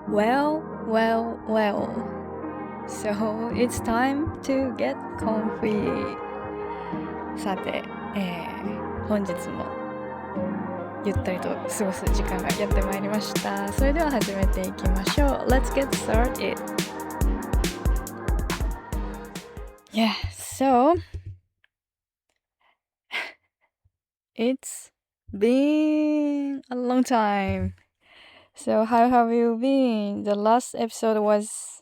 Well. So it's time to get comfy. さて、本日もゆったりと過ごす時間がやってまいりました。それでは始めていきましょう。Let's get started. Yeah, so it's been a long time. So how have you been? The last episode was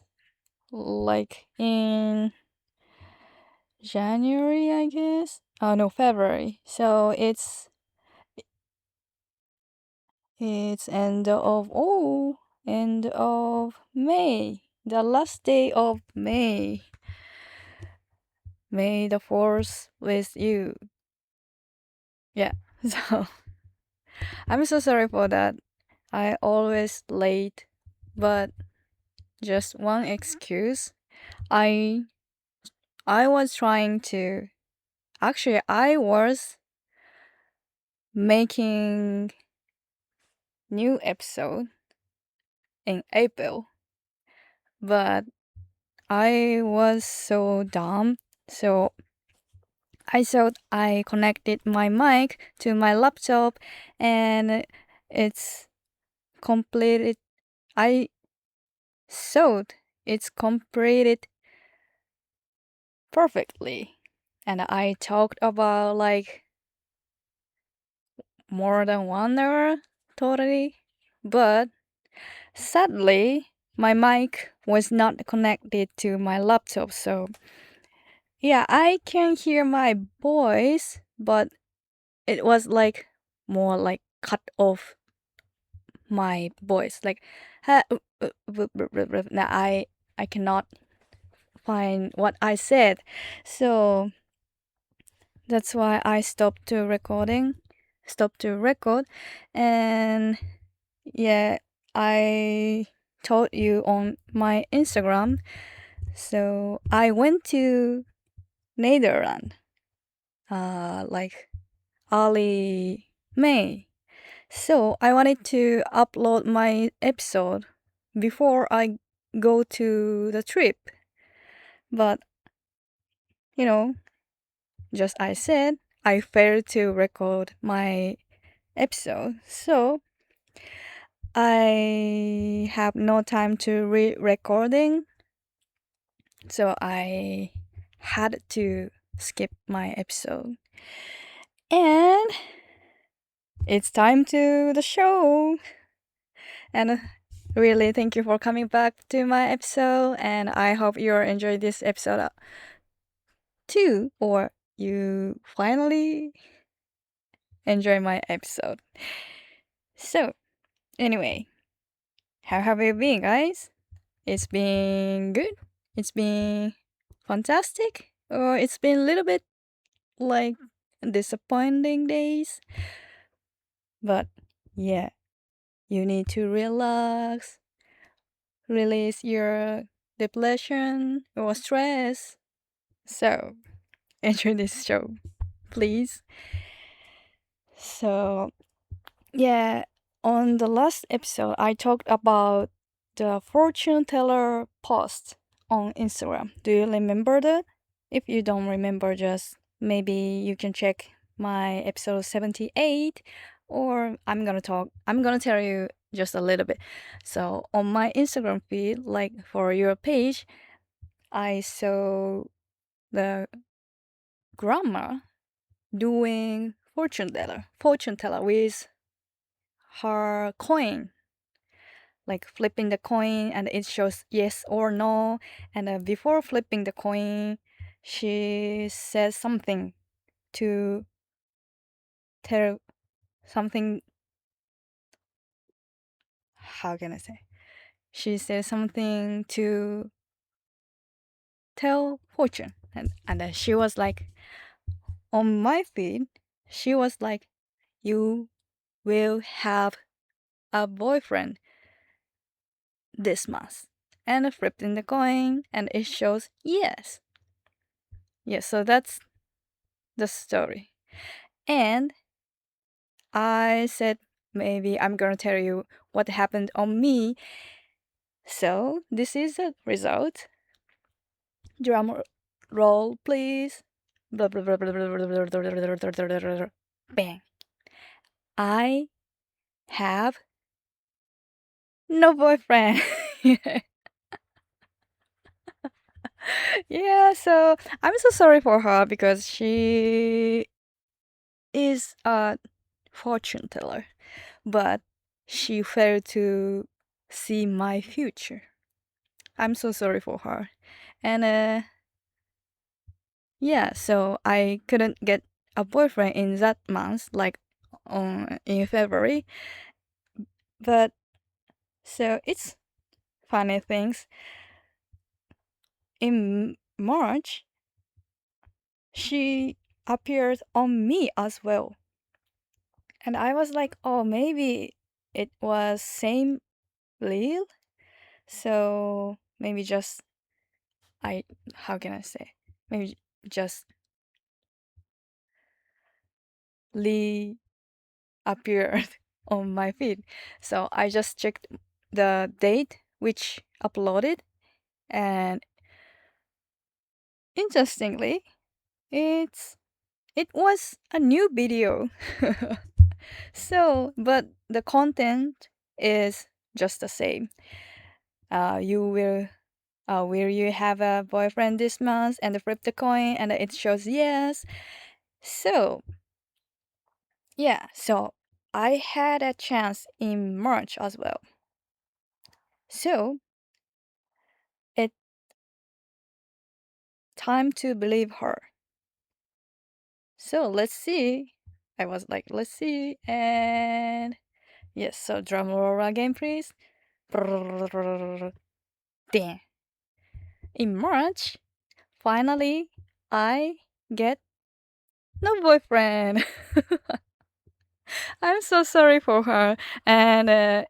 like in January, I guess. Oh no, February. So it's end of May. The last day of May. May the 4th with you. Yeah. So I'm so sorry for that. I always late, but just one excuse. I was trying to actually I was making new episode in April, but I was so dumb. So I thought I connected my mic to my laptop and it's completed. I thought it's completed perfectly. And I talked about like more than 1 hour totally. But sadly, my mic was not connected to my laptop. So yeah, I can hear my voice, but it was like more like cut off my voice. Like, now I cannot find what I said. So that's why I stopped to record, and yeah, I told you on my Instagram. So I went to Netherlands, like early May. So I wanted to upload my episode before I go to the trip. But, you know, just I said, I failed to record my episode. So I have no time to re-recording. So I had to skip my episode. And it's time to the show. And really thank you for coming back to my episode, and I hope you enjoyed this episode too, or you finally enjoy my episode. So anyway, how have you been, guys? It's been good? It's been fantastic? Or it's been a little bit like disappointing days? But yeah, you need to relax, release your depression or stress. So, enjoy this show, please. So, yeah, on the last episode, I talked about the fortune teller post on Instagram. Do you remember that? If you don't remember, just maybe you can check my episode 78, or I'm gonna tell you just a little bit. So, on my Instagram feed, like for your page, I saw the grandma doing fortune teller with her coin, like flipping the coin and it shows yes or no. And before flipping the coin, she says something to tell something. How can I say? She says something to tell fortune, and she was like, on my feed, she was like, you will have a boyfriend this month, and I flipped in the coin and it shows yes. Yes, so that's the story. And I said maybe I'm gonna tell you what happened on me, So this is the result. Drum roll, please. Blah, blah, blah, blah, blah, blah, blah, blah, blah, blah, blah, blah, blah. Bang. I have no boyfriend. Yeah, so I'm so sorry for her because she is a fortune teller, but she failed to see my future. I'm so sorry for her. And yeah, so I couldn't get a boyfriend in that month, like in February. But so it's funny things. In March, she appeared on me as well. And I was like, oh, maybe it was same Lil. So maybe just I how can I say? Maybe just Lee appeared on my feed. So I just checked the date which uploaded, and interestingly, it was a new video. So, but the content is just the same. You will you have a boyfriend this month? And flip the coin, and it shows yes. So yeah, so I had a chance in March as well. So it time to believe her. So let's see. I was like, let's see, and yes. So drum roll again, please. Damn. In March, finally, I get no boyfriend. I'm so sorry for her. And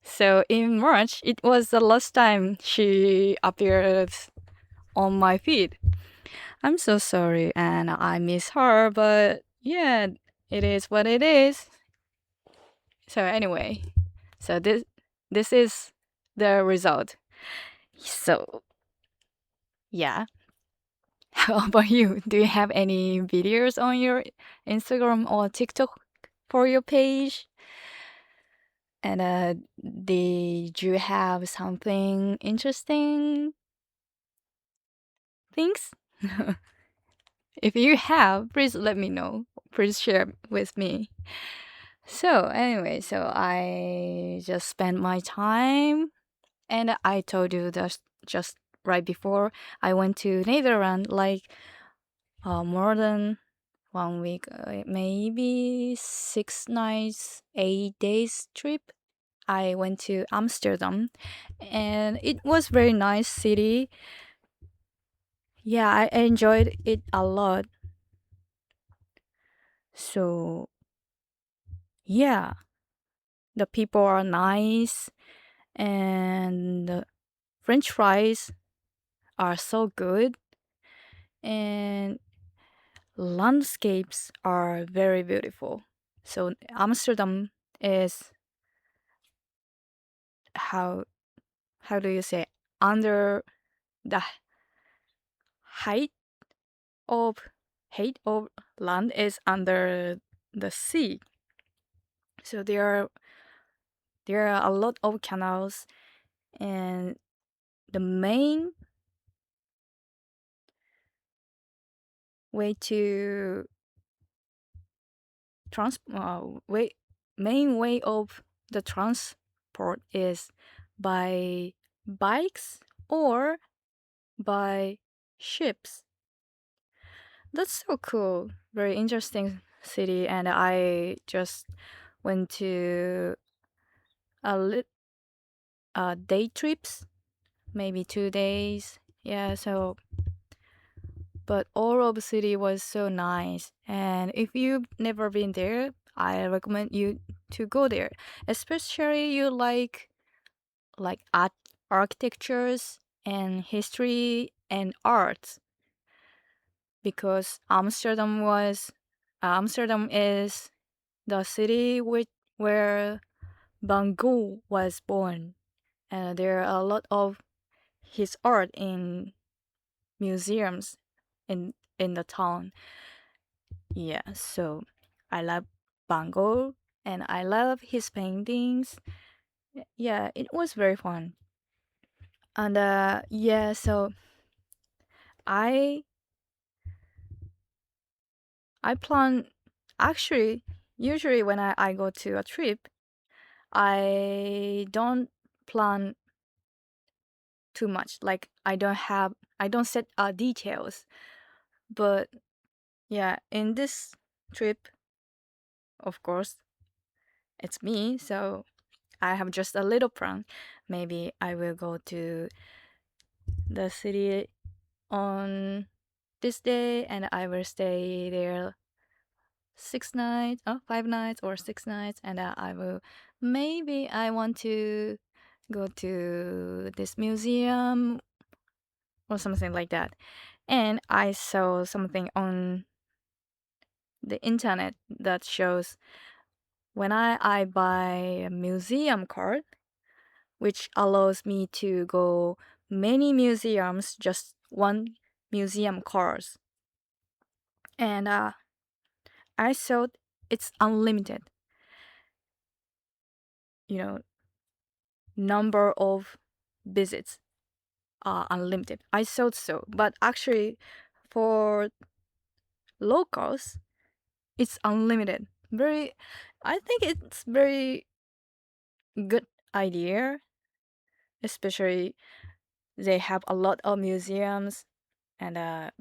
so in March, it was the last time she appeared on my feed. I'm so sorry, and I miss her, but yeah, it is what it is. So anyway, so this is the result. So yeah. How about you? Do you have any videos on your Instagram or TikTok for your page? And did you have something interesting things? If you have, please let me know. Please share with me. So anyway, so I just spent my time, and I told you that just right before I went to Netherlands, like more than 1 week, maybe 6 nights, 8 days trip. I went to Amsterdam, and it was very nice city. Yeah, I enjoyed it a lot. So yeah, the people are nice, and the French fries are so good, and landscapes are very beautiful. So Amsterdam is how how do you say, under the height of height of land is under the sea. So there are a lot of canals, and the way to trans way main way of the transport is by bikes or by ships. That's so cool. Very interesting city, and I just went to a day trips, maybe 2 days. Yeah, so but all of the city was so nice, and if you've never been there, I recommend you to go there, especially you like architectures and history and arts, because Amsterdam is the city where Van Gogh was born. and there are a lot of his art in museums in the town. Yeah, so I love Van Gogh and I love his paintings. Yeah, it was very fun. And yeah, so I I plan actually usually when I go to a trip, I don't plan too much. Like I don't set details. But yeah, in this trip, of course, it's me, so I have just a little plan. Maybe I will go to the city on this day and I will stay there 6 nights, 5 nights or 6 nights, and I will maybe I want to go to this museum or something like that. And I saw something on the internet that shows when I buy a museum card, which allows me to go many museums, just one museum course. And I thought it's unlimited, you know, number of visits are unlimited. I thought so, but actually for locals, it's unlimited. Very, I think it's very good idea, especially they have a lot of museums and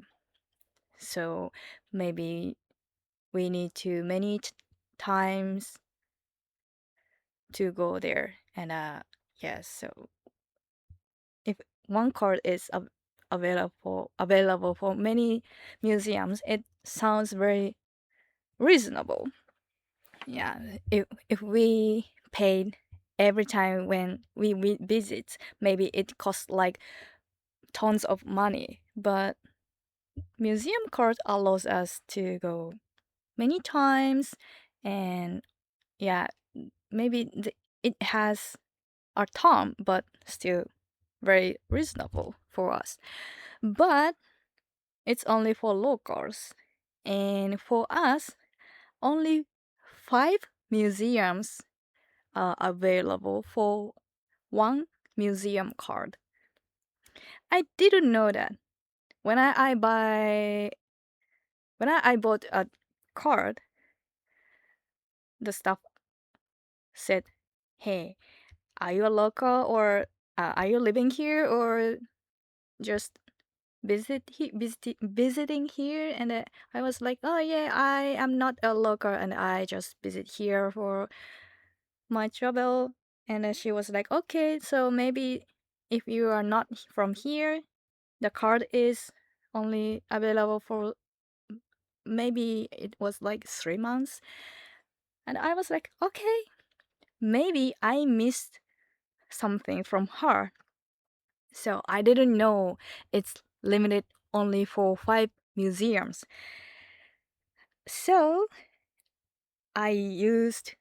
so maybe we need to many times to go there and yes, so if one card is available for many museums, it sounds very reasonable. Yeah, if we paid every time when we visit, maybe it costs like tons of money, but museum card allows us to go many times, and yeah, maybe it has a term, but still very reasonable for us. But it's only for locals, and for us, only 5 museums are available for one museum card. I didn't know that. When I buy when I bought a card, the staff said, "Hey, are you a local or are you living here or just visiting here?" And I was like, "Oh yeah, I am not a local and I just visit here for my travel." And she was like, "Okay, so maybe if you are not from here, the card is only available for maybe it was like 3 months." And I was like, "Okay, maybe I missed something from her." So I didn't know it's limited only for 5 museums. So I used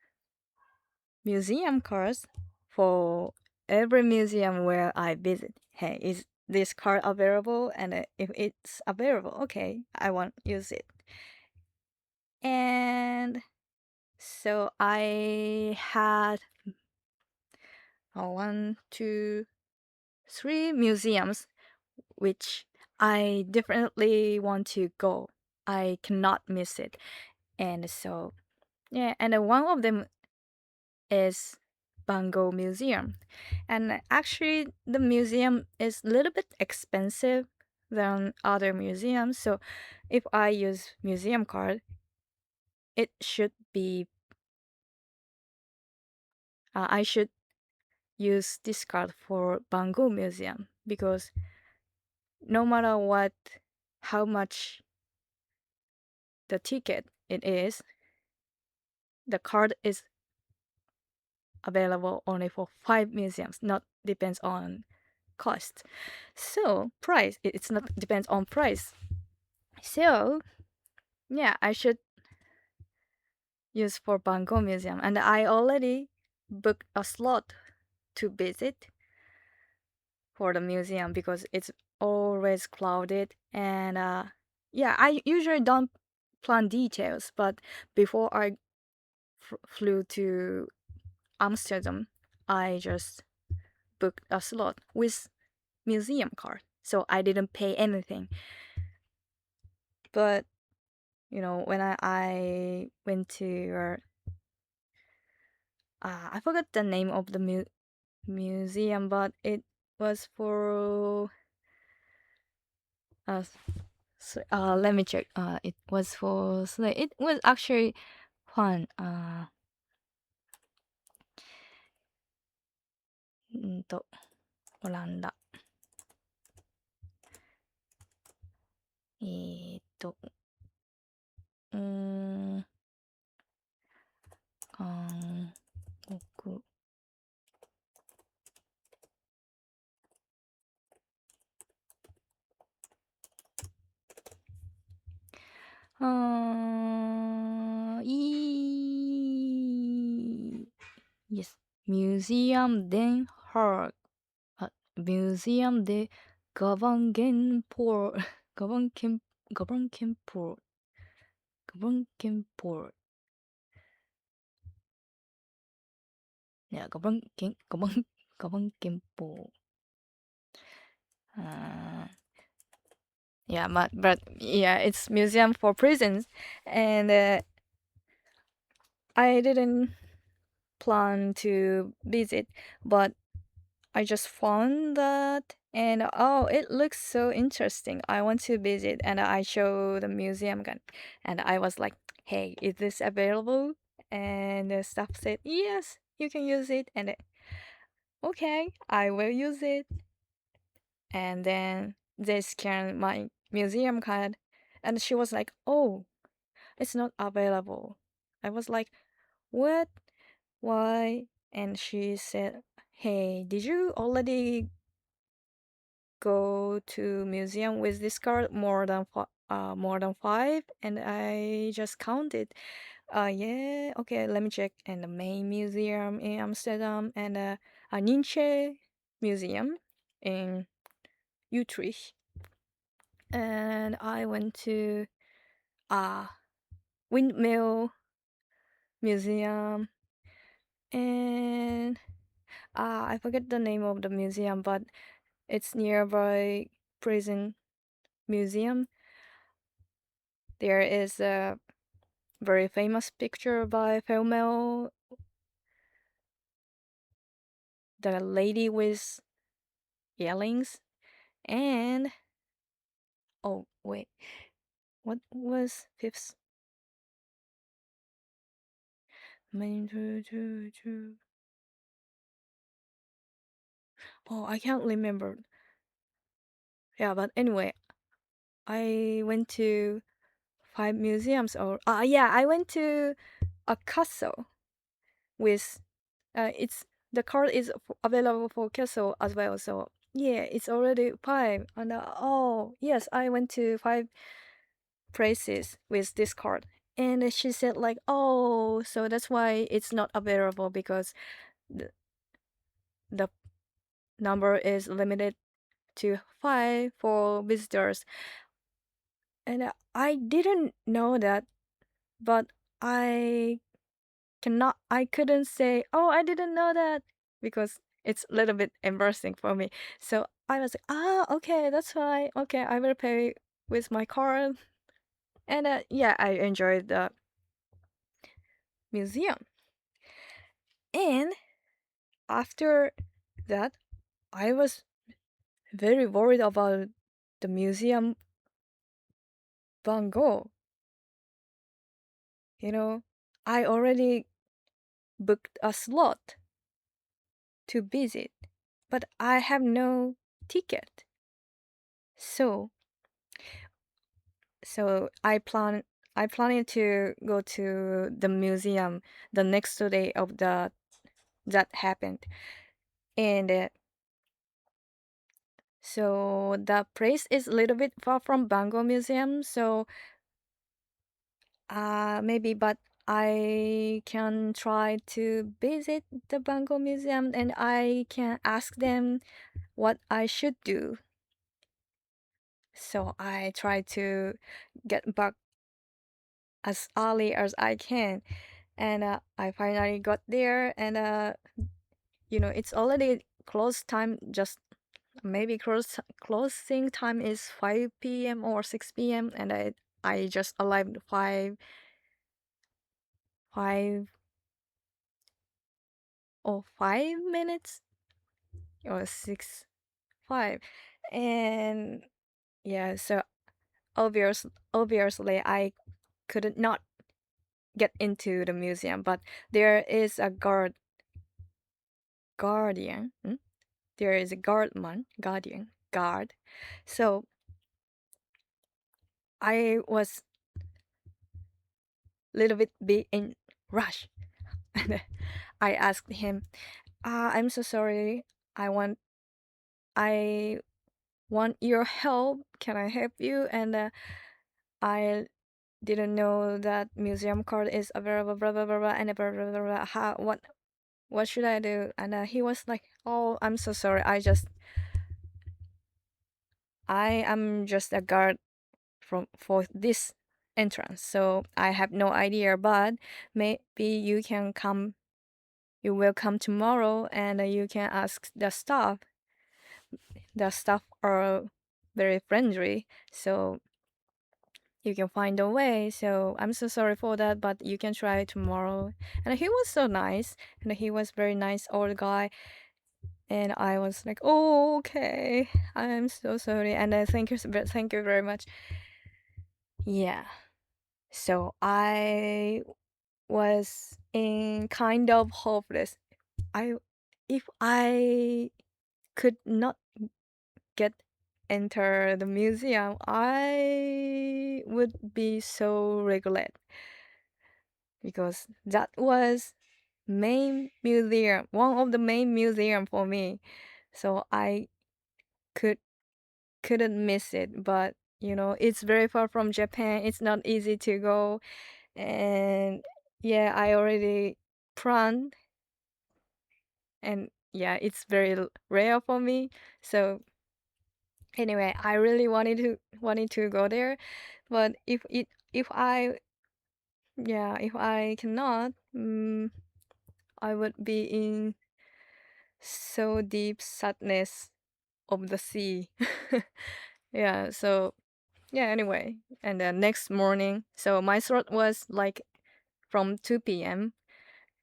museum cards for every museum where I visit. Hey, is this card available? And if it's available, okay, I want to use it. And so I had 1, 2, 3 museums which I definitely want to go. I cannot miss it. And so, yeah, and one of them is Van Gogh Museum. And actually, the museum is a little bit expensive than other museums. So if I use museum card, it should be, I should use this card for Van Gogh Museum because no matter what, how much the ticket it is, the card is available only for 5 museums, not depends on cost. So price, it's not depends on price. So yeah, I should use for Van Gogh Museum, and I already booked a slot to visit. for the museum because it's always crowded. And yeah, I usually don't plan details, but before I flew to Amsterdam, I just booked a slot with museum card, so I didn't pay anything. But when I went to I forgot the name of the museum, but it was for uh, let me check. It was for it was actually fun. オランダ。うーん、韓国。Yes. Museum Den Haag. Museum de Gavankempor. Gavankempor. Gavankempor. Yeah, Gavankempor. Uh, yeah, but yeah, it's museum for prisons, and I didn't plan to visit, but I just found that, and oh, it looks so interesting. I want to visit, and I show the museum guy, and I was like, "Hey, is this available?" And the staff said, "Yes, you can use it." And okay, I will use it. And then they scanned my museum card, and she was like, "Oh, it's not available." I was like, "What? Why?" And she said, "Hey, did you already go to museum with this card more than five?" And I just counted. Yeah, okay, let me check. And the main museum in Amsterdam, and a Nietzsche museum in Utrecht. And I went to a windmill museum, and I forget the name of the museum, but it's nearby prison museum. There is a very famous picture by Female, the lady with yellings. And oh wait, what was fifth? Oh, I can't remember. Yeah, but anyway, I went to five museums, or yeah, I went to a castle with it's the card is available for castle as well. So yeah, it's already five. And oh yes, I went to five places with this card. And she said like, oh, so that's why it's not available, because the, the number is limited to five for visitors. And I didn't know that, but I I couldn't say, oh, I didn't know that, because it's a little bit embarrassing for me. So I was like, okay, that's why. Okay, I will pay with my card. And yeah, I enjoyed the museum. And after that, I was very worried about the museum Van Gogh. I already booked a slot to visit, but I have no ticket. So I planning to go to the museum the next day of that happened. And so the place is a little bit far from Bangor Museum, so maybe, but I can try to visit the Bangor Museum, and I can ask them what I should do. So I try to get back as early as I can. And I finally got there, and it's already close time. Just maybe closing time is 5 p.m. or 6 p.m. And I just arrived 5 or 5 minutes or 6 5, and yeah. So obviously I could not get into the museum, but there is a guardian. There is a guard. So I was a little bit in rush, and I asked him, "I'm so sorry. I want I want your help. Can I help you?" And I didn't know that museum card is available. Blah blah blah blah. And blah blah blah. Blah. What should I do? And he was like, "Oh, I'm so sorry. I am just a guard for this entrance, so I have no idea. But maybe you will come tomorrow, and you can ask the staff. The staff are very friendly, so you can find a way. So I'm so sorry for that, but you can try tomorrow." And he was so nice, and he was very nice old guy. And I was like, "Oh, okay. I'm so sorry." And thank you very much. Yeah. So I was in kind of hopeless. I If I could not get enter the museum, I would be so regret, because that was one of the main museum for me. So I could couldn't miss it. But it's very far from Japan. It's not easy to go, and yeah, I already planned, and yeah, it's very rare for me. So anyway, I really wanted to go there, but if I cannot, I would be in so deep sadness of the sea. Yeah. So yeah. Anyway, and then next morning, so my slot was like from 2 p.m.,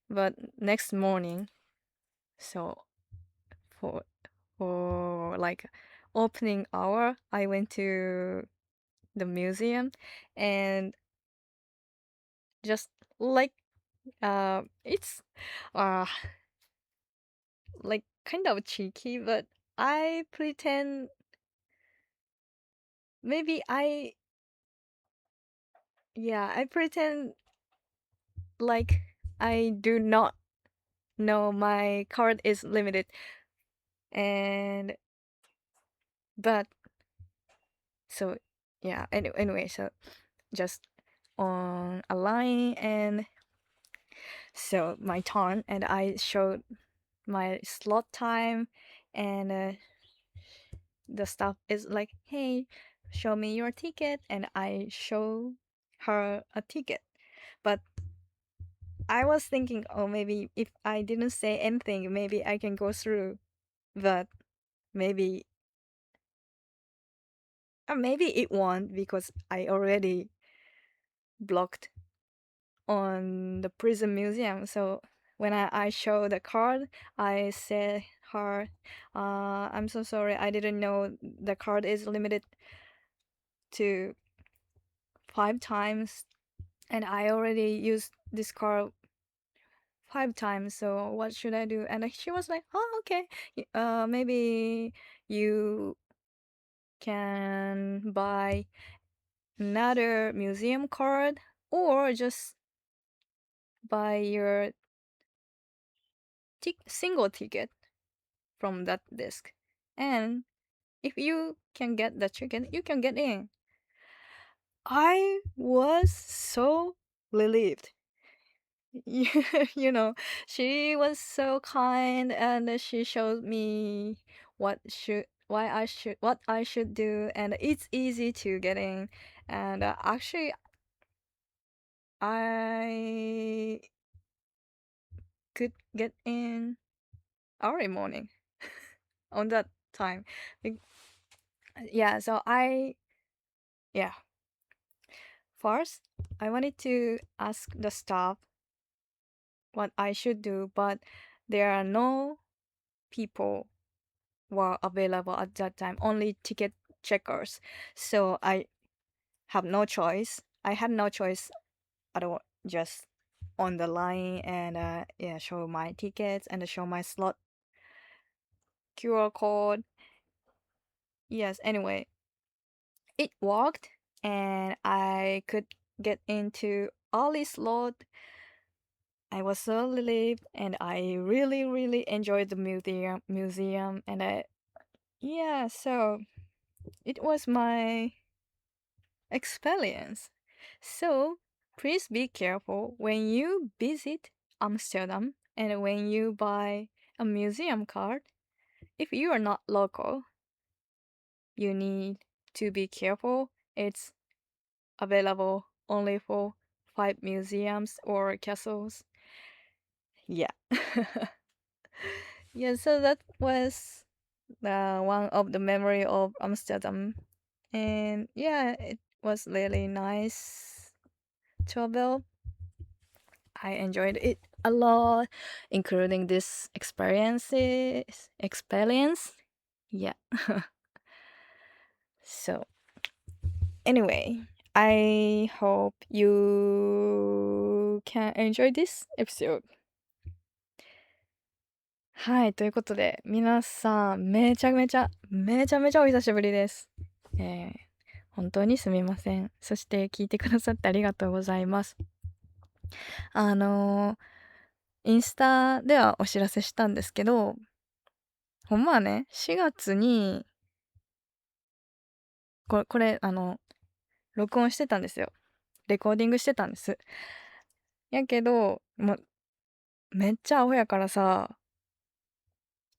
but next morning, so for like opening hour, I went to the museum, and just like it's uh like kind of cheeky, but I pretend, maybe I pretend like I do not know my card is limited. And but so yeah, anyway, so just on a line, and so my turn, and I showed my slot time, and the staff is like, "Hey, show me your ticket," and I show her a ticket. But I was thinking, oh, maybe if I didn't say anything, maybe I can go through. But maybe maybe it won't, because I already blocked on the prison museum. So when I show the card, I said her, "I'm so sorry, I didn't know the card is limited to 5 times, and I already used this card 5 times. So what should I do?" And she was like, "Oh, okay. Maybe you can buy another museum card, or just buy your single ticket from that desk. And if you can get the ticket, you can get in." I was so relieved, you know, she was so kind and she showed me what I should do, and it's easy to get in. And actually, I could get in early morning on that time. Be- Yeah, so yeah, first I wanted to ask the staff what I should do, but there are no people were available at that time, only ticket checkers. So I have no choice. I had no choice at all, just on the line and yeah, show my tickets and show my slot QR code. Yes, anyway, it worked and I could get into early slot. I was so relieved and I really really enjoyed the museum and yeah, so it was my experience. So please be careful when you visit Amsterdam and when you buy a museum card. If you are not local, you need to be careful. It's available only for 5 museums or castles. Yeah. Yeah, so that was one of the memory of Amsterdam. And yeah, it was really nice travel. I enjoyed it a lot, including this experience. Yeah. So anyway, I hope you can enjoy this episode. はい、ということで、皆さん、めちゃめちゃお久しぶりです。本当にすみません。そして聞いてくださってありがとうございます。インスタではお知らせしたんですけど、ほんまはね、4月に、これ、録音してたんですよ。レコーディングしてたんです。やけど、めっちゃアホやからさ、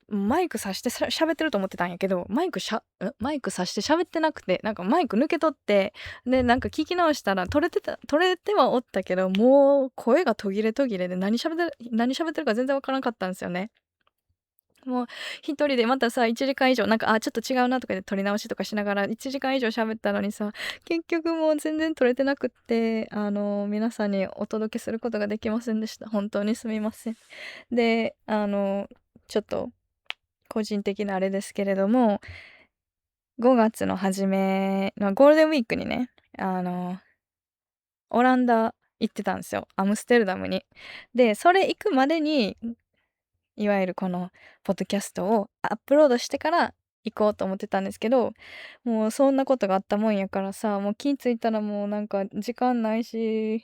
マイクさして喋ってると思ってたんやけど、マイクさして喋ってなくて、なんかマイク抜け取って、で、なんか聞き直したら取れてはおったけど、もう声が途切れで何喋ってるか全然わからなかったんですよね。もう一人でまたさ、1時間以上、なんか、ちょっと違うなとかで撮り直しとかしながら1時間以上喋ったのにさ、結局もう全然撮れてなくって、皆さんにお届けすることができませんでした。本当にすみません。で、ちょっと、個人的なあれですけれども、5月の初めのゴールデンウィークにね、オランダ行ってたんですよ。アムステルダムに。で、それ行くまでに、いわゆるこのポッドキャストをアップロードしてから行こうと思ってたんですけど、もうそんなことがあったもんやからさ、もう気ついたらもうなんか時間ないし、っ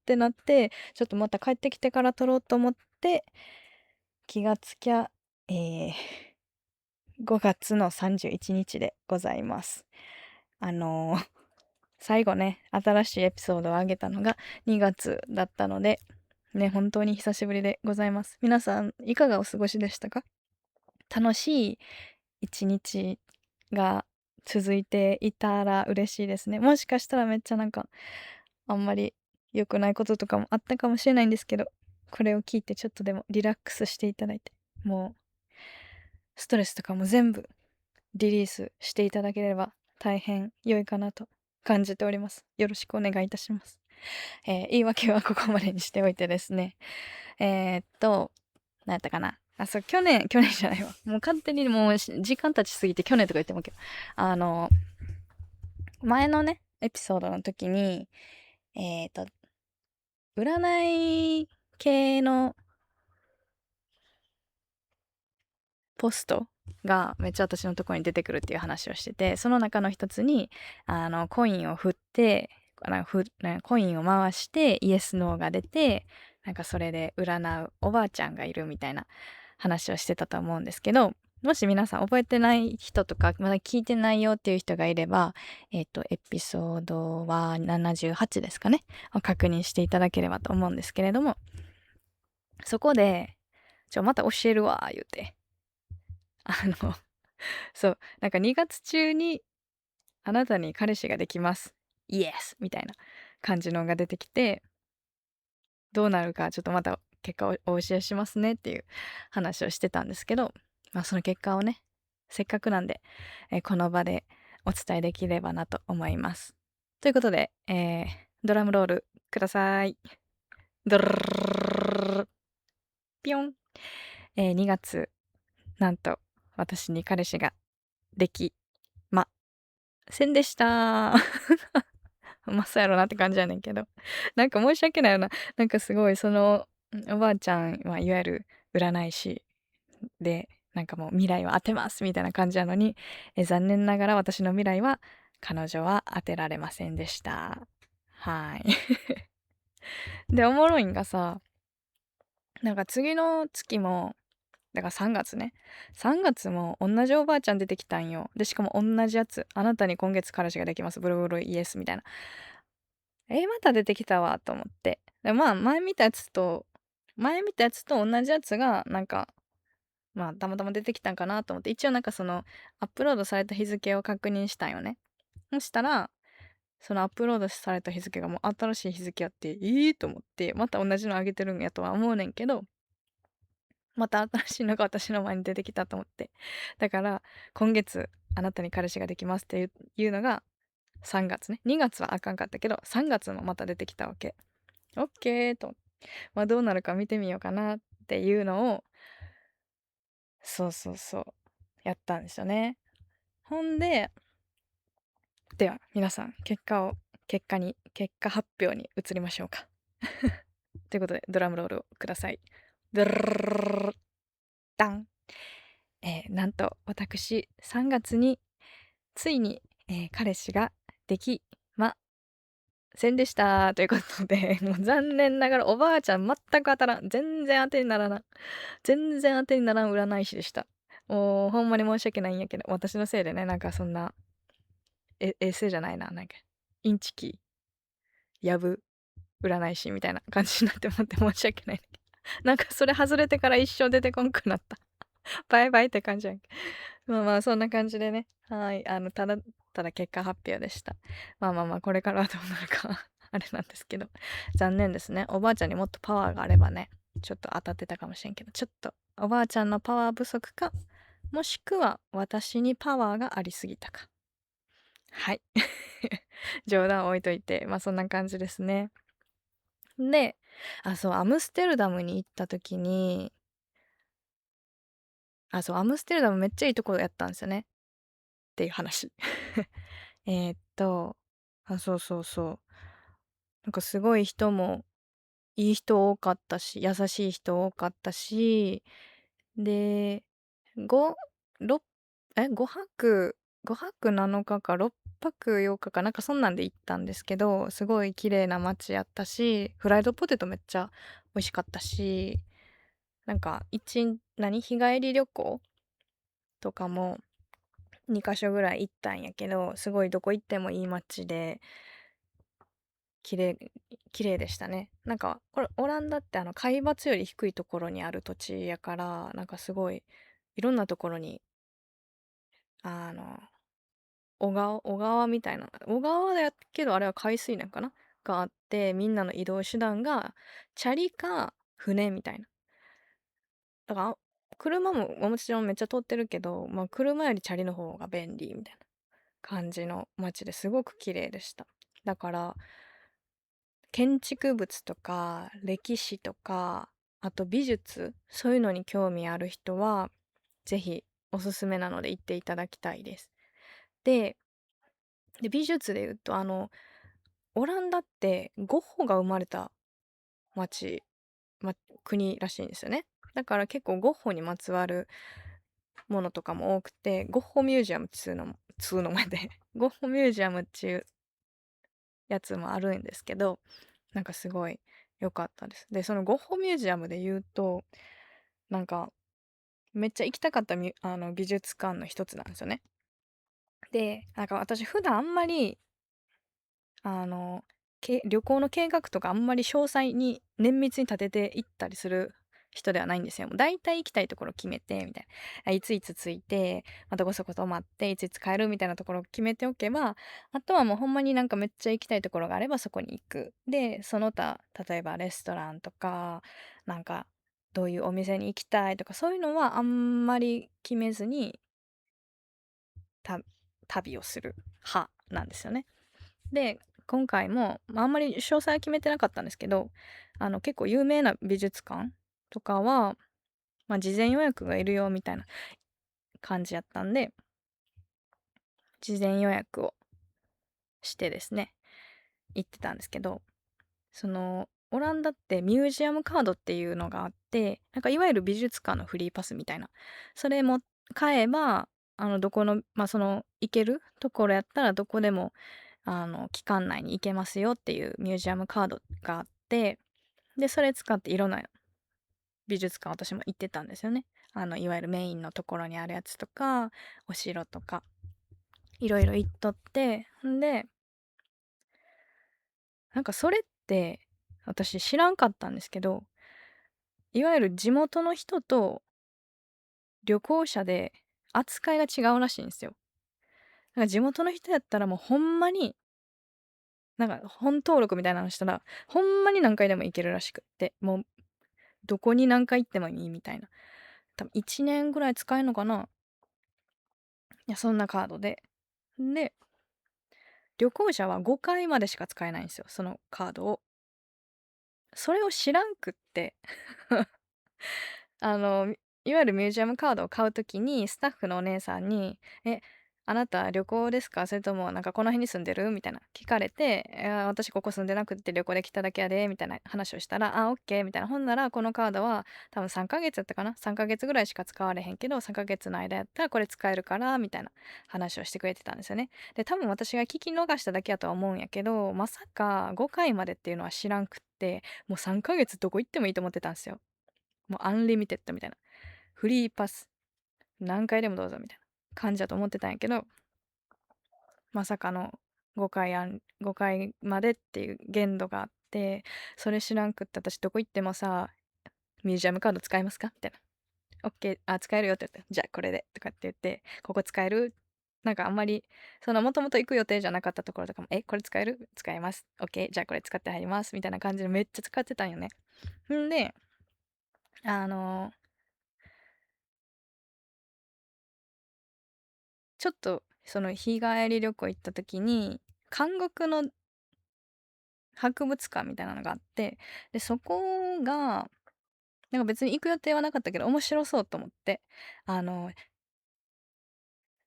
てなって、ちょっとまた帰ってきてから撮ろうと思って、気がつきゃ、5月の31日でございます。最後ね、新しいエピソードを上げたのが2月だったので、ね、本当に久しぶりでございます。皆さん、いかがお過ごしでしたか？楽しい一日が続いていたら嬉しいですね。もしかしたらめっちゃなんか、あんまり良くないこととかもあったかもしれないんですけど、これを聞いてちょっとでもリラックスしていただいて、もう、ストレスとかも全部リリースしていただければ大変良いかなと感じております。よろしくお願いいたします。言い訳はここまでにしておいてですね。何やったかな。そう、去年じゃないわ。もう勝手にもう時間経ちすぎて去年とか言ってもけど、前のね、エピソードの時に、占い系のポストがめっちゃ私のところに出てくるっていう話をしてて、その中の一つに、コインを振って、コインを回してイエスノーが出て、なんかそれで占うおばあちゃんがいるみたいな話をしてたと思うんですけど、もし皆さん覚えてない人とか、まだ聞いてないよっていう人がいれば、エピソードは78ですかね。を確認していただければと思うんですけれども、そこで、また教えるわ、言うて。そう、なんか2月中にあなたに彼氏ができます。イエスみたいな感じのが出てきて、どうなるかちょっとまた結果をお教えしますねっていう話をしてたんですけど、その結果をね、せっかくなんで、この場でお伝えできればなと思います。ということで、ドラムロールください。ドルルルルピョン。2月、なんと私に彼氏ができませんでした。まあそうやろなって感じやねんけど。なんか申し訳ないよな。なんかすごいおばあちゃんはいわゆる占い師で、なんかもう未来は当てますみたいな感じなのに、残念ながら私の未来は彼女は当てられませんでした。はい。で、おもろいんがさ、なんか次の月も、だから3月ね。3月も同じおばあちゃん出てきたんよ。で、しかも同じやつ。あなたに今月彼氏ができます。ブルブルイエスみたいな。また出てきたわと思って。で、前見たやつと同じやつが、なんか、たまたま出てきたんかなと思って、一応なんかアップロードされた日付を確認したんよね。そしたら、そのアップロードされた日付がもう新しい日付やって、と思って、また同じの上げてるんやとは思うねんけど、また新しいのが私の前に出てきたと思って。だから、今月、あなたに彼氏ができますっていうのが、3月ね。2月はあかんかったけど、3月もまた出てきたわけ。オッケーと。どうなるか見てみようかなっていうのを、そうそうそう、やったんですよね。ほんで、では皆さん、結果発表に移りましょうか。ということで、ドラムロールをください。ドルルルルルダン。なんと私、3月についに、彼氏ができませんでしたということで、もう残念ながらおばあちゃん全く当たらん。全然当てにならん。全然当てにならん占い師でした。もうほんまに申し訳ないんやけど、私のせいでね、なんかそんな、衛星じゃないな、なんか、インチキ、やぶ、占い師みたいな感じになって思って申し訳ないんだけど。なんかそれ外れてから一生出てこんくなった。バイバイって感じやんけ。そんな感じでね。はい。ただ結果発表でした。これからはどうなるかあれなんですけど。残念ですね。おばあちゃんにもっとパワーがあればね、ちょっと当たってたかもしれんけど、ちょっとおばあちゃんのパワー不足か、もしくは私にパワーがありすぎたか。はい。冗談置いといて、そんな感じですね。で、そう、アムステルダムに行った時に、そう、アムステルダムめっちゃいいところやったんですよね。っていう話。えーっと、そうそうそう。なんかすごい人もいい人多かったし、優しい人多かったし、で、5、6、5泊7日か6泊8日かなんかそんなんで行ったんですけど、すごい綺麗な街やったし、フライドポテトめっちゃ美味しかったし、なんか日帰り旅行とかも2カ所ぐらい行ったんやけど、すごいどこ行ってもいい街で、綺麗、綺麗でしたね。なんか、これ、オランダって海抜より低いところにある土地やから、なんかすごい、いろんなところに、あの、小川みたいな、小川だけどあれは海水なんかながあって、みんなの移動手段が、チャリか船みたいな。だから、車ももちろんめっちゃ通ってるけど、車よりチャリの方が便利みたいな感じの街ですごく綺麗でした。だから、建築物とか歴史とか、あと美術、そういうのに興味ある人は、ぜひおすすめなので行っていただきたいです。で、美術で言うと、オランダってゴッホが生まれた町、ま、国らしいんですよね。だから結構ゴッホにまつわるものとかも多くて、ゴッホミュージアムっつうのも、つうのまで、ゴッホミュージアムっていうやつもあるんですけど、なんかすごい良かったです。で、そのゴッホミュージアムで言うと、なんかめっちゃ行きたかった美術館の一つなんですよね。で、なんか私普段あんまり、あの、旅行の計画とかあんまり詳細に綿密に立てていったりする人ではないんですよ。もう大体行きたいところ決めて、みたいな。いついつ着いて、どこそこ泊まって、いついつ帰るみたいなところを決めておけば、あとはもうほんまになんかめっちゃ行きたいところがあればそこに行く。で、その他、例えばレストランとか、なんか、どういうお店に行きたいとか、そういうのはあんまり決めずに、た旅をする派なんですよね。で、今回も、あんまり詳細は決めてなかったんですけど、結構有名な美術館とかは、事前予約がいるよみたいな感じやったんで、事前予約をしてですね、行ってたんですけど、オランダってミュージアムカードっていうのがあって、なんかいわゆる美術館のフリーパスみたいな。それも買えば、どこの、行けるところやったらどこでも、期間内に行けますよっていうミュージアムカードがあって、で、それ使っていろんな美術館私も行ってたんですよね。いわゆるメインのところにあるやつとか、お城とか、いろいろ行っとって、んで、なんかそれって私知らんかったんですけど、いわゆる地元の人と旅行者で扱いが違うらしいんですよ。なんか地元の人やったらもうほんまに、なんか本登録みたいなのしたら、ほんまに何回でも行けるらしくって、もうどこに何回行ってもいいみたいな。多分1年ぐらい使えるのかな。いや、そんなカードで。で、旅行者は5回までしか使えないんですよ、そのカードを。それを知らんくってあの、いわゆるミュージアムカードを買うときに、スタッフのお姉さんに、あなた旅行ですか、それともなんかこの辺に住んでるみたいな聞かれて、私ここ住んでなくって旅行で来ただけやで、みたいな話をしたら、オッケーみたいな。ほんなら、このカードは多分3ヶ月やったかな？ 3 ヶ月ぐらいしか使われへんけど、3ヶ月の間やったらこれ使えるから、みたいな話をしてくれてたんですよね。で、多分私が聞き逃しただけやとは思うんやけど、まさか5回までっていうのは知らんくって、もう3ヶ月どこ行ってもいいと思ってたんですよ。もうアンリミテッドみたいな。フリーパス。何回でもどうぞみたいな感じだと思ってたんやけど、まさかの5回までっていう限度があって、それ知らんくって私どこ行ってもさ、ミュージアムカード使えますかみたいな。オッケー、使えるよって言って、じゃあこれでとかって言って、ここ使える？なんかあんまり、もともと行く予定じゃなかったところとかも、これ使える？使えます。オッケー、じゃあこれ使って入ります。みたいな感じでめっちゃ使ってたんよね。んで、あのちょっとその日帰り旅行行った時に、監獄の博物館みたいなのがあって、で、そこが、なんか別に行く予定はなかったけど、面白そうと思って、あの、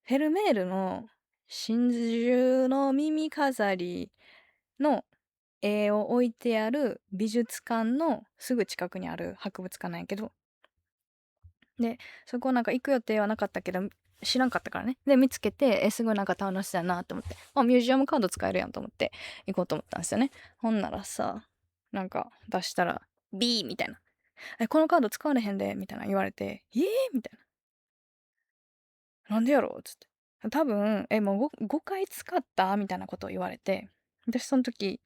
フェルメールの真珠の耳飾りの絵を置いてある美術館のすぐ近くにある博物館なんやけど、で、そこなんか行く予定はなかったけど、知らんかったからね。で、見つけて、すごいなんか楽しそうやなと思って、ミュージアムカード使えるやんと思って行こうと思ったんですよね。ほんならさ、なんか出したら、B みたいな。このカード使われへんで、みたいな言われて、みたいな。なんでやろつって。多分、もう5回使ったみたいなことを言われて、私その時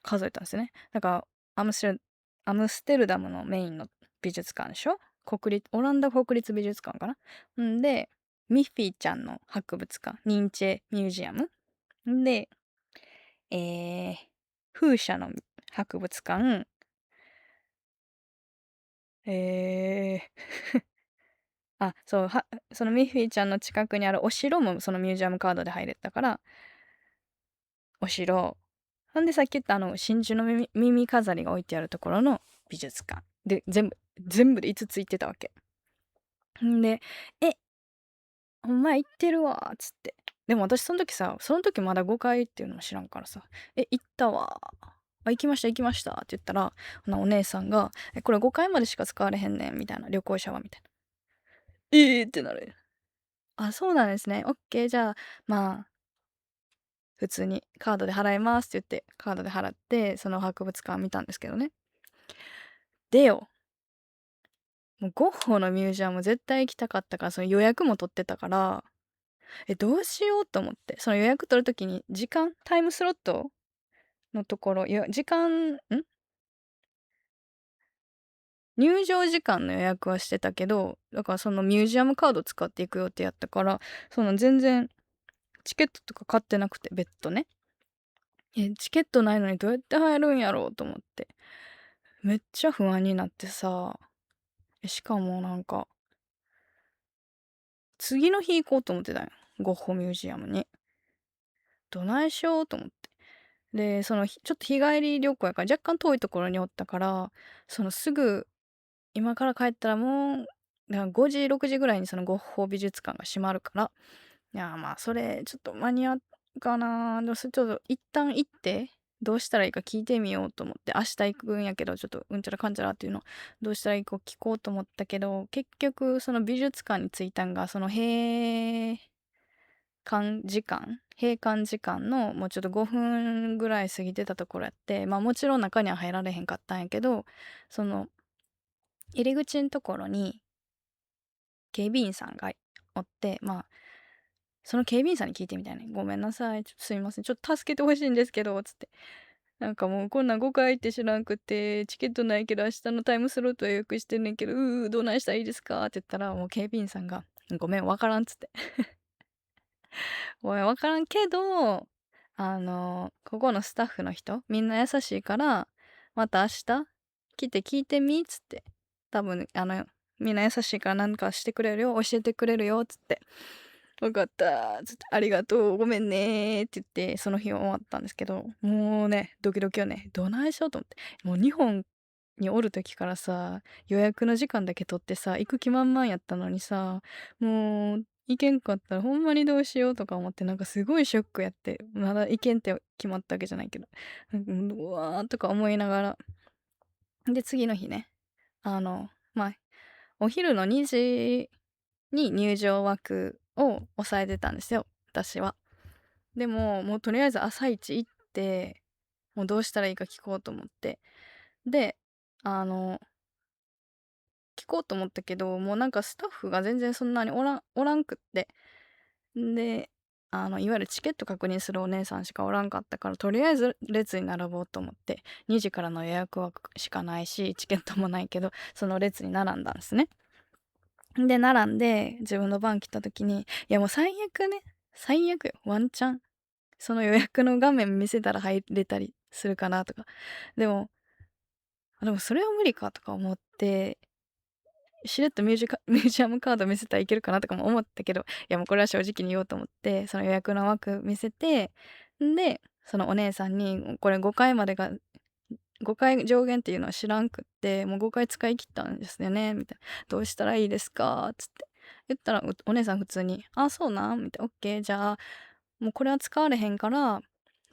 数えたんですよね。だから、アムステル、アムステルダムのメインの美術館でしょ？オランダ国立美術館かな。んで、ミッフィーちゃんの博物館、ニンチェミュージアム。んで、えー、風車の博物館、えそう、そのミッフィーちゃんの近くにあるお城もそのミュージアムカードで入れたから、お城。ほんでさっき言った真珠の耳飾りが置いてあるところの美術館。で、全部で5つ行ってたわけ。んで、お前行ってるわ、つって。でも私その時さ、その時まだ5回っていうのも知らんからさ、行ったわ。行きました行きましたって言ったら、お姉さんが、これ5回までしか使われへんねん、みたいな、旅行者は、みたいな。ってなる。そうなんですね。オッケー、じゃあ、まあ、普通にカードで払いますって言って、カードで払って、その博物館見たんですけどね。でよ、もうゴッホのミュージアム絶対行きたかったから、その予約も取ってたから、どうしようと思って、その予約取るときにタイムスロットのところ、入場時間の予約はしてたけど、だからそのミュージアムカード使っていく予定やったから、その全然チケットとか買ってなくて、別途ね。チケットないのにどうやって入るんやろうと思って。めっちゃ不安になってさ、しかもなんか、次の日行こうと思ってたんよ。ゴッホミュージアムに。どないしようと思って。で、ちょっと日帰り旅行やから若干遠いところにおったから、すぐ、今から帰ったらもう、だから5時、6時ぐらいにそのゴッホ美術館が閉まるから、いや、まあ、それ、ちょっと間に合うかな。でも、ちょっと一旦行って、どうしたらいいか聞いてみようと思って、明日行くんやけど、ちょっとうんちゃらかんちゃらっていうの、どうしたらいいか聞こうと思ったけど、結局、その美術館に着いたんが、その閉館時間のもうちょっと5分ぐらい過ぎてたところやって、まあもちろん中には入られへんかったんやけど、その入り口のところに警備員さんがおって、まあその警備員さんに聞いてみたいね。ごめんなさい。すいません。ちょっと助けてほしいんですけど、つって。なんかもうこんなん5回って知らんくて、チケットないけど明日のタイムスロット予約してんねんけど、どないしたらいいですかって言ったら、もう警備員さんが、ごめん、わからんっつって。ごめん、わからんけど、ここのスタッフの人、みんな優しいから、また明日来て聞いてみっつって。多分、みんな優しいから何かしてくれるよ、教えてくれるよ、つって。わかった、つって、ありがとう、ごめんねって言って、その日は終わったんですけど、もうね、ドキドキよね、どないしようと思って。もう日本におる時からさ、予約の時間だけ取ってさ、行く気満々やったのにさ、もう、行けんかったらほんまにどうしようとか思って、なんかすごいショックやって、まだ行けんって決まったわけじゃないけど、うわーとか思いながら。で、次の日ね、まあ、お昼の2時に入場枠を押さえてたんですよ、私は。でも、もうとりあえず朝一行って、もうどうしたらいいか聞こうと思って。で、聞こうと思ったけど、もうなんかスタッフが全然そんなにおらんくって。で、いわゆるチケット確認するお姉さんしかおらんかったから、とりあえず列に並ぼうと思って、2時からの予約枠しかないし、チケットもないけど、その列に並んだんですね。で、並んで、自分の番来た時に、いやもう最悪ね、最悪よ、ワンチャン。その予約の画面見せたら入れたりするかなとか。でも、それは無理かとか思って、しれっとミュージアムカード見せたらいけるかなとかも思ったけど、いやもうこれは正直に言おうと思って、その予約の枠見せて、で、そのお姉さんに、これ5回までが、5回上限っていうのは知らんくって、もう5回使い切ったんですよね、みたいな。どうしたらいいですかつって。言ったら、お姉さん普通に、あ、そうなんみたいな。オッケー、じゃあ、もうこれは使われへんから、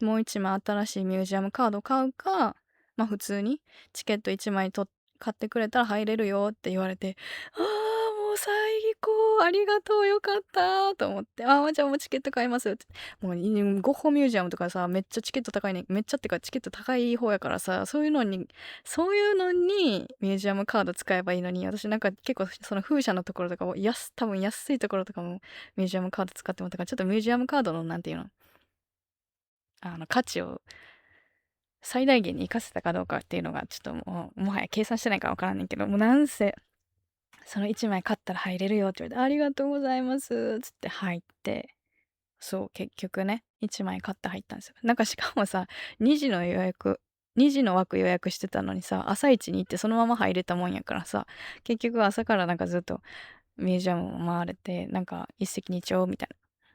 もう一枚新しいミュージアムカード買うか、まあ普通にチケット1枚買ってくれたら入れるよって言われて、ああ、もう最高、ありがとう、よかったと思って、ああ、じゃあもうチケット買いますって。もう、ゴッホミュージアムとかさ、めっちゃチケット高いね。めっちゃってかチケット高い方やからさ、そういうのにミュージアムカード使えばいいのに、私なんか結構その風車のところとか多分安いところとかもミュージアムカード使ってもらったから、ちょっとミュージアムカードのなんていうの、価値を最大限に活かせたかどうかっていうのがちょっともはや計算してないからわからんねんけど、もうなんせ、その1枚買ったら入れるよって言われて、ありがとうございます、つって入って、そう、結局ね、1枚買って入ったんですよ。なんかしかもさ、2時の予約、2時の枠予約してたのにさ、朝一に行ってそのまま入れたもんやからさ、結局朝からなんかずっとミュージアムを回れて、なんか一石二鳥みたい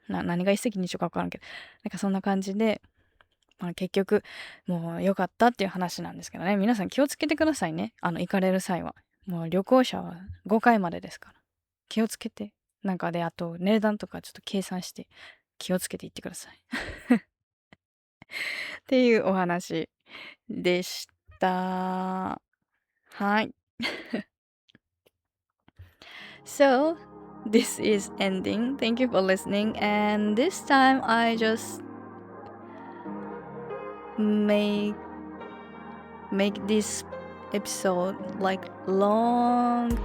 な。何が一石二鳥かわからんけど、なんかそんな感じで、まあ、結局、もう良かったっていう話なんですけどね。皆さん気をつけてくださいね。行かれる際は。もう旅行者は5回までですから。気をつけて。なんかで、あと、値段とかちょっと計算して気をつけていってください。っていうお話でした。はい。So, this is ending. Thank you for listening. And this time I just make make this episode like long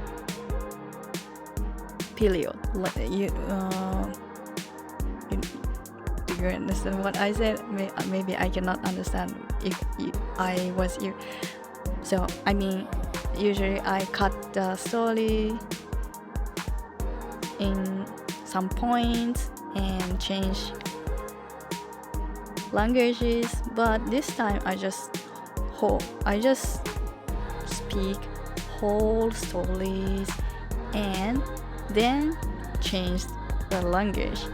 period. Like do you understand what I said? Maybe I cannot understand if I was you. So I mean, usually I cut the story in some points and change languages, but this time I just speak whole stories and then change the language.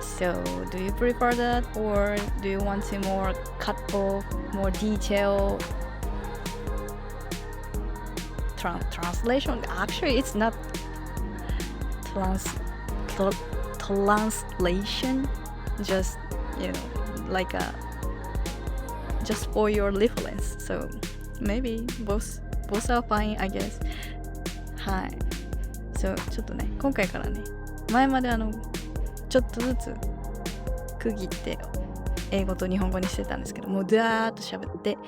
So do you prefer that, or do you want to more cut off more detail translation? Actually, it's not translation, just like just for your reference. So maybe both are fine, I guess. はい。そう、ちょっとね、今回からね、前までちょっとずつ区切って英語と日本語にしてたんですけど、もうダーッと喋って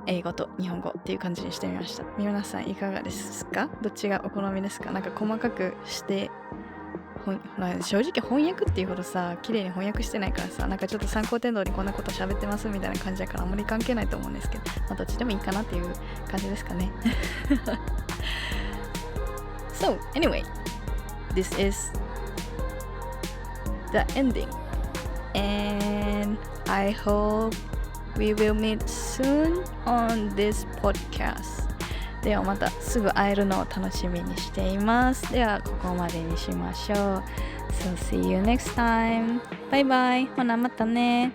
英語と日本語っていう感じにしてみました。皆さんいかがですか？どっちがお好みですか？なんか細かくして正直翻訳っていうほどさ、綺麗に翻訳してないからさ、なんかちょっと参考程度にこんなこと喋ってますみたいな感じだからあんまり関係ないと思うんですけど、まあどっちでもいいかなっていう感じですかね。So anyway, this is the ending, and I hope we will meet soon on this podcast. ではまたすぐ会えるのを楽しみにしています。ではここまでにしましょう。So see you next time. バイバイ。ほなまたね。